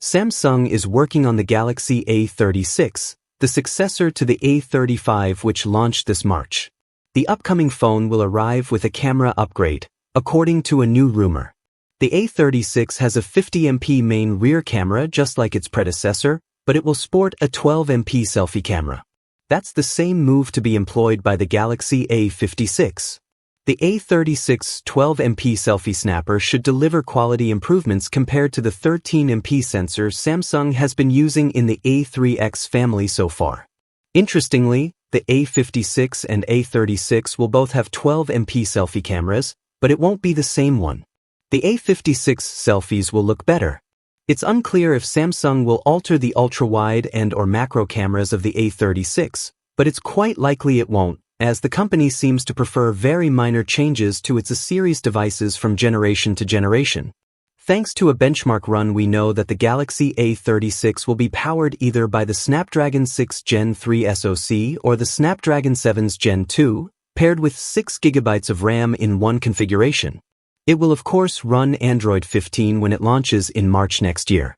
Samsung is working on the Galaxy A36, the successor to the A35 which launched this March. The upcoming phone will arrive with a camera upgrade, according to a new rumor. The A36 has a 50MP main rear camera just like its predecessor, but it will sport a 12MP selfie camera. That's the same move to be employed by the Galaxy A56. The A36 12MP selfie snapper should deliver quality improvements compared to the 13MP sensor Samsung has been using in the A3X family so far. Interestingly, the A56 and A36 will both have 12MP selfie cameras, but it won't be the same one. The A56 selfies will look better. It's unclear if Samsung will alter the ultra-wide and/or macro cameras of the A36, but it's quite likely it won't, as the company seems to prefer very minor changes to its A-series devices from generation to generation. Thanks to a benchmark run, we know that the Galaxy A36 will be powered either by the Snapdragon 6 Gen 3 SoC or the Snapdragon 7's Gen 2, paired with 6 GB of RAM in one configuration. It will of course run Android 15 when it launches in March next year.